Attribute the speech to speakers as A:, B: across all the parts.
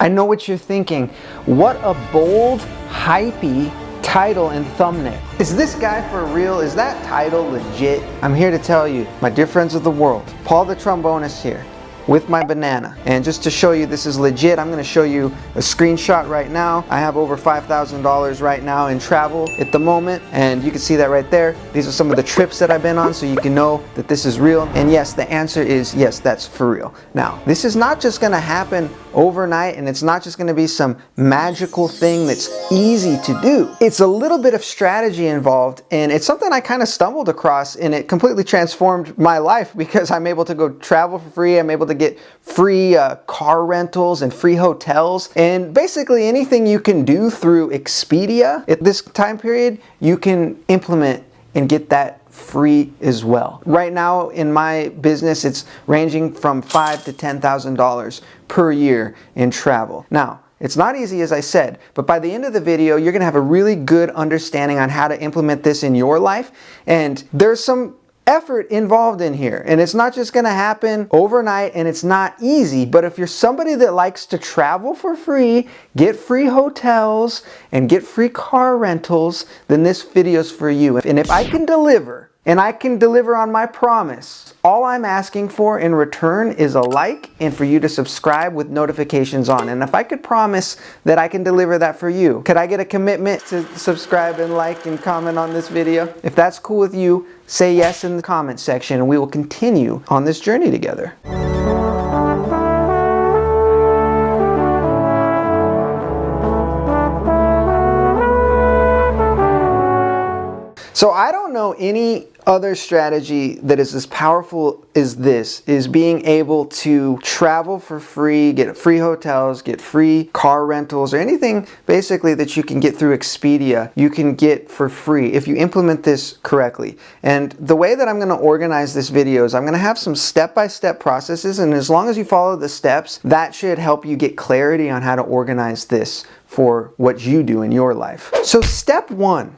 A: I know what you're thinking. What a bold, hypey title and thumbnail. Is this guy for real? Is that title legit? I'm here to tell you, my dear friends of the world, Paul the Trombonist here with my banana. And just to show you this is legit, I'm going to show you a screenshot right now. I have over $5,000 right now in travel at the moment, and you can see that right there. These are some of the trips that I've been on, so you can know that this is real. And yes, the answer is yes, that's for real. Now, this is not just going to happen overnight, and it's not just going to be some magical thing that's easy to do. It's a little bit of strategy involved, and it's something I kind of stumbled across, and it completely transformed my life because I'm able to go travel for free. I'm able to get free car rentals and free hotels, and basically anything you can do through Expedia at this time period, you can implement and get that free as well. Right now in my business, it's ranging from $5,000 to $10,000 per year in travel. Now, it's not easy, as I said, but by the end of the video, you're going to have a really good understanding on how to implement this in your life. And there's some effort involved in here, and it's not just going to happen overnight, and it's not easy. But if you're somebody that likes to travel for free, get free hotels, and get free car rentals, then this video's for you. And if I can deliver, and I can deliver on my promise, all I'm asking for in return is a like and for you to subscribe with notifications on. And if I could promise that I can deliver that for you, could I get a commitment to subscribe and like and comment on this video? If that's cool with you, say yes in the comment section and we will continue on this journey together. So I don't know any other strategy that is as powerful as this, is being able to travel for free, get free hotels, get free car rentals, or anything basically that you can get through Expedia, you can get for free if you implement this correctly. And the way that I'm going to organize this video is I'm going to have some step-by-step processes, and as long as you follow the steps, that should help you get clarity on how to organize this for what you do in your life. So step one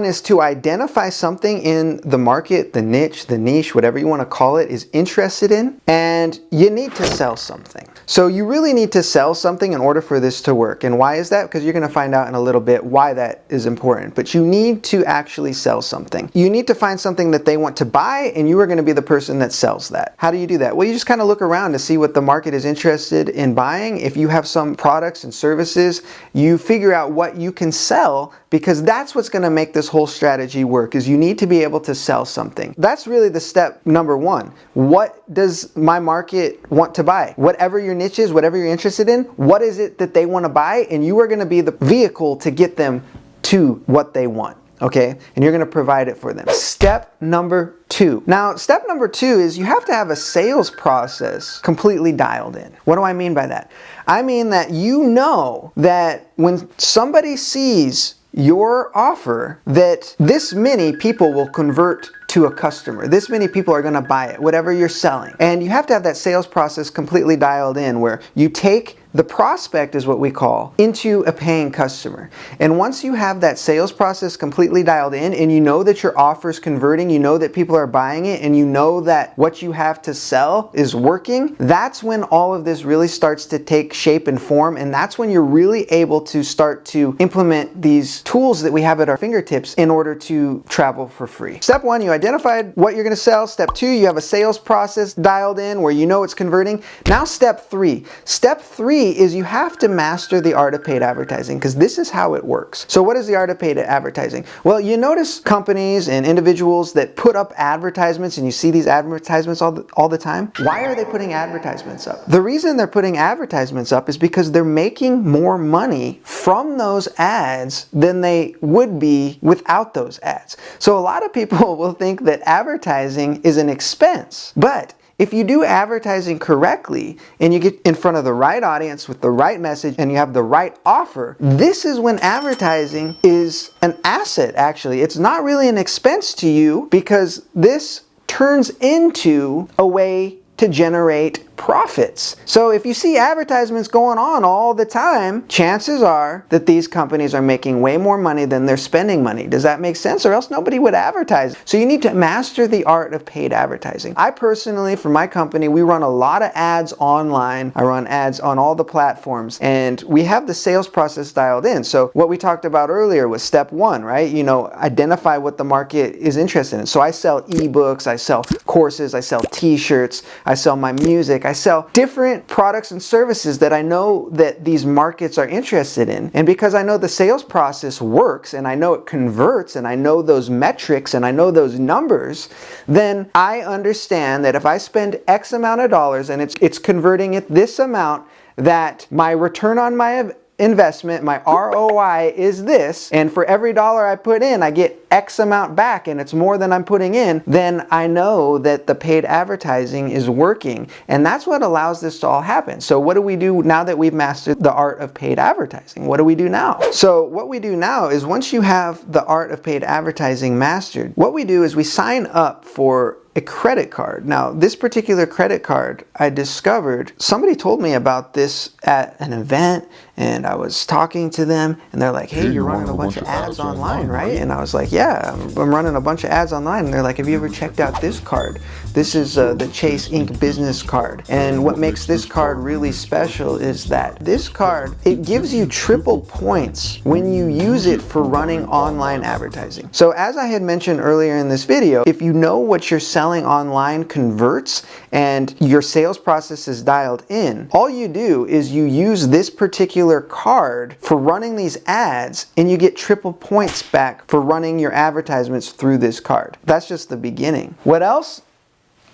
A: is to identify something in the market, the niche, whatever you want to call it, is interested in, and you need to sell something. So you really need to sell something in order for this to work. And why is that? Because you're going to find out in a little bit why that is important. But you need to actually sell something. You need to find something that they want to buy, and you are going to be the person that sells that. How do you do that? Well, you just kind of look around to see what the market is interested in buying. If you have some products and services, you figure out what you can sell, because that's what's going to make this whole strategy work, is you need to be able to sell something. That's really the step number one. What does my market want to buy? Whatever your niche is, whatever you're interested in, what is it that they want to buy? And you are going to be the vehicle to get them to what they want. Okay, and you're going to provide it for them. Step number two. Now, step number two is you have to have a sales process completely dialed in. What do I mean by that? I mean that you know that when somebody sees your offer, that this many people will convert to a customer. This many people are going to buy it, whatever you're selling. And you have to have that sales process completely dialed in, where you take the prospect, is what we call, into a paying customer. And once you have that sales process completely dialed in, and you know that your offer is converting, you know that people are buying it, and you know that what you have to sell is working, that's when all of this really starts to take shape and form. And that's when you're really able to start to implement these tools that we have at our fingertips in order to travel for free. Step one, you identified what you're going to sell. Step two, you have a sales process dialed in where you know it's converting. Now step three. Step three is you have to master the art of paid advertising, because this is how it works. So what is the art of paid advertising? Well, you notice companies and individuals that put up advertisements, and you see these advertisements all the time. Why are they putting advertisements up? The reason they're putting advertisements up is because they're making more money from those ads than they would be without those ads. So a lot of people will think that advertising is an expense, but if you do advertising correctly and you get in front of the right audience with the right message and you have the right offer, this is when advertising is an asset, actually. It's not really an expense to you, because this turns into a way to generate profits. So if you see advertisements going on all the time, chances are that these companies are making way more money than they're spending money. Does that make sense? Or else nobody would advertise. So you need to master the art of paid advertising. I personally, for my company, we run a lot of ads online. I run ads on all the platforms, and we have the sales process dialed in. So what we talked about earlier was step one, right? You know, identify what the market is interested in. So I sell ebooks, I sell courses, I sell t-shirts, I sell my music, I sell different products and services that I know that these markets are interested in. And because I know the sales process works, and I know it converts, and I know those metrics, and I know those numbers, then I understand that if I spend X amount of dollars and it's converting at this amount, that my return on my investment, my ROI is this, and for every dollar I put in, I get X amount back, and it's more than I'm putting in, then I know that the paid advertising is working. And that's what allows this to all happen. So what do we do now that we've mastered the art of paid advertising? What do we do now? So what we do now is, once you have the art of paid advertising mastered, what we do is we sign up for a credit card. Now, this particular credit card, I discovered, somebody told me about this at an event, and I was talking to them, and they're like, hey, you're running a bunch of ads online, right? And I was like, yeah, I'm running a bunch of ads online. And they're like, have you ever checked out this card? This is the Chase Inc. business card. And what makes this card really special is that this card, it gives you triple points when you use it for running online advertising. So as I had mentioned earlier in this video, if you know what you're selling online converts and your sales process is dialed in, all you do is you use this particular card for running these ads, and you get triple points back for running your advertisements through this card. That's just the beginning. What else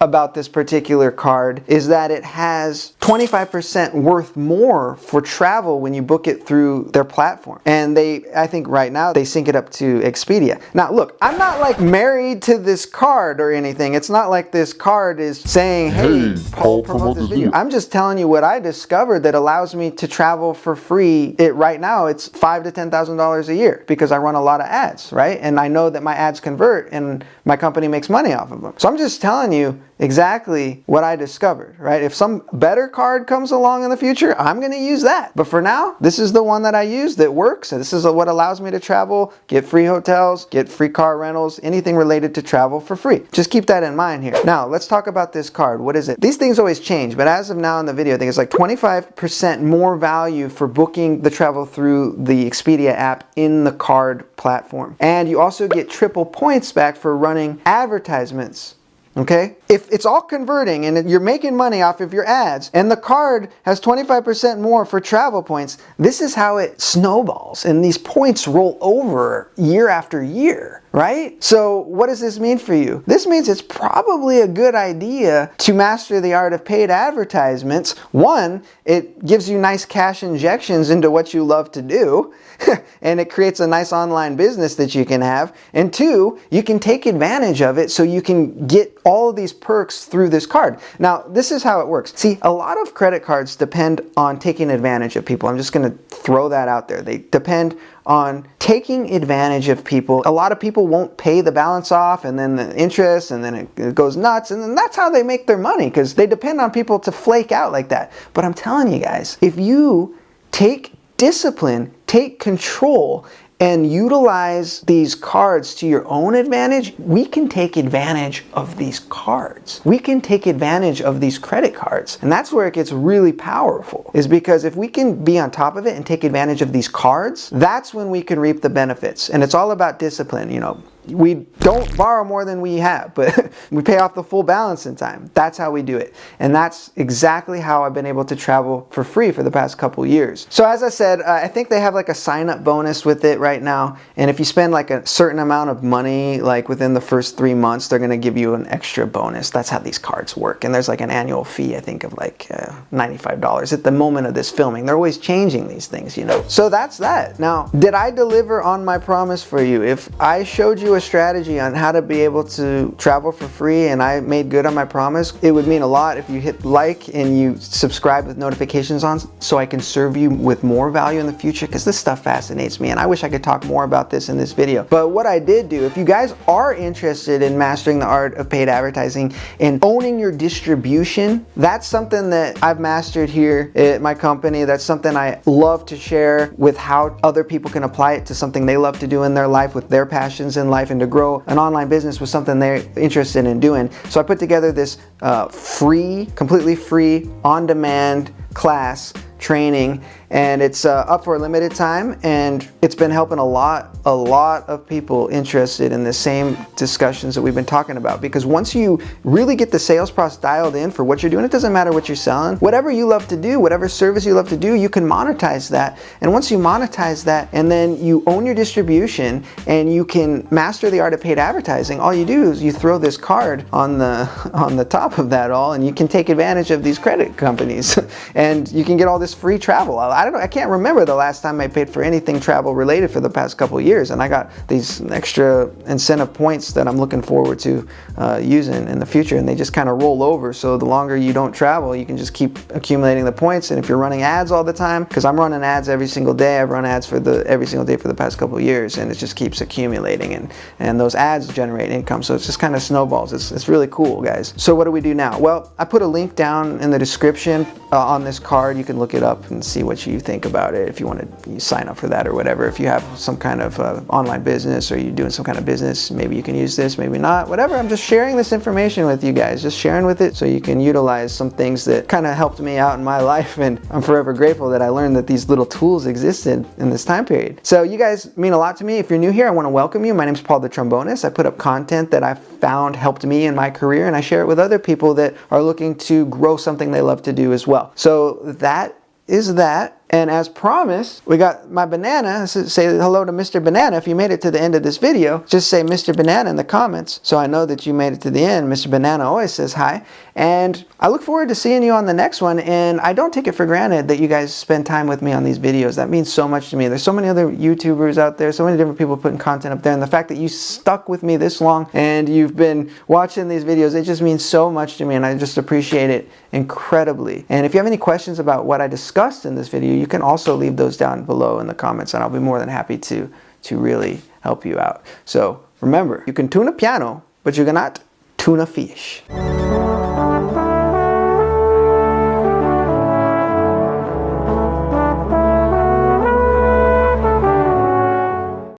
A: about this particular card is that it has 25% worth more for travel when you book it through their platform. And I think right now they sync it up to Expedia. Now look, I'm not like married to this card or anything. It's not like this card is saying, hey, Paul, promote this video. I'm just telling you what I discovered that allows me to travel for free. Right now it's $5,000 to $10,000 a year because I run a lot of ads, right? And I know that my ads convert and my company makes money off of them. So I'm just telling you exactly what I discovered, right? If some better card comes along in the future, I'm going to use that. But for now, this is the one that I use that works, and this is what allows me to travel, get free hotels, get free car rentals, anything related to travel for free. Just keep that in mind here. Now, let's talk about this card. What is it? These things always change, but as of now in the video, I think it's like 25% more value for booking the travel through the Expedia app in the card platform. And you also get triple points back for running advertisements. Okay? If it's all converting and you're making money off of your ads, and the card has 25% more for travel points, this is how it snowballs, and these points roll over year after year, right? So what does this mean for you? This means it's probably a good idea to master the art of paid advertisements. One, it gives you nice cash injections into what you love to do, and it creates a nice online business that you can have. And two, you can take advantage of it so you can get all of these perks through this card. Now, this is how it works. See, a lot of credit cards depend on taking advantage of people. I'm just going to throw that out there. They depend on taking advantage of people. A lot of people won't pay the balance off, and then the interest, and then it goes nuts, and then that's how they make their money, because they depend on people to flake out like that. But I'm telling you guys, if you take discipline, take control, and utilize these cards to your own advantage, we can take advantage of these cards. We can take advantage of these credit cards. And that's where it gets really powerful, is because if we can be on top of it and take advantage of these cards, that's when we can reap the benefits. And it's all about discipline, you know. We don't borrow more than we have, but we pay off the full balance in time. That's how we do it. And that's exactly how I've been able to travel for free for the past couple years. So as I said, I think they have like a sign-up bonus with it right now. And if you spend like a certain amount of money, like within the first 3 months, they're going to give you an extra bonus. That's how these cards work. And there's like an annual fee, I think, of like $95 at the moment of this filming. They're always changing these things, you know. So that's that. Now, did I deliver on my promise for you? If I showed you you a strategy on how to be able to travel for free and I made good on my promise, it would mean a lot if you hit like and you subscribe with notifications on so I can serve you with more value in the future, because this stuff fascinates me and I wish I could talk more about this in this video. But what I did do, if you guys are interested in mastering the art of paid advertising and owning your distribution, that's something that I've mastered here at my company. That's something I love to share with how other people can apply it to something they love to do in their life, with their passions in life, and to grow an online business with something they're interested in doing. So I put together this free, completely free, on-demand class training, and it's up for a limited time, and it's been helping a lot of people interested in the same discussions that we've been talking about. Because once you really get the sales process dialed in for what you're doing, it doesn't matter what you're selling, whatever you love to do, whatever service you love to do, you can monetize that. And once you monetize that, and then you own your distribution and you can master the art of paid advertising, all you do is you throw this card on the top of that all, and you can take advantage of these credit companies and you can get all this free travel. I can't remember the last time I paid for anything travel related for the past couple of years, and I got these extra incentive points that I'm looking forward to using in the future, and they just kind of roll over. So the longer you don't travel, you can just keep accumulating the points. And if you're running ads all the time, because I'm running ads every single day, I've run ads every single day for the past couple of years, and it just keeps accumulating, and those ads generate income. So it's just kind of snowballs. It's really cool, guys. So what do we do now? Well, I put a link down in the description on this card. You can look it up and see what you think about it if you want to sign up for that or whatever. If you have some kind of online business, or you're doing some kind of business, maybe you can use this, maybe not, whatever. I'm just sharing this information with you guys, just sharing with it so you can utilize some things that kind of helped me out in my life, and I'm forever grateful that I learned that these little tools existed in this time period. So you guys mean a lot to me. If you're new here, I want to welcome you. My name's Paul the Trombonist. I put up content that I found helped me in my career, and I share it with other people that are looking to grow something they love to do as well. So that is that. And as promised, we got my banana. Say hello to Mr. Banana. If you made it to the end of this video, just say Mr. Banana in the comments so I know that you made it to the end. Mr. Banana always says hi. And I look forward to seeing you on the next one. And I don't take it for granted that you guys spend time with me on these videos. That means so much to me. There's so many other YouTubers out there, so many different people putting content up there. And the fact that you stuck with me this long and you've been watching these videos, it just means so much to me. And I just appreciate it incredibly. And if you have any questions about what I discussed in this video, you can also leave those down below in the comments, and I'll be more than happy to really help you out. So remember, you can tune a piano, but you cannot tune a fish.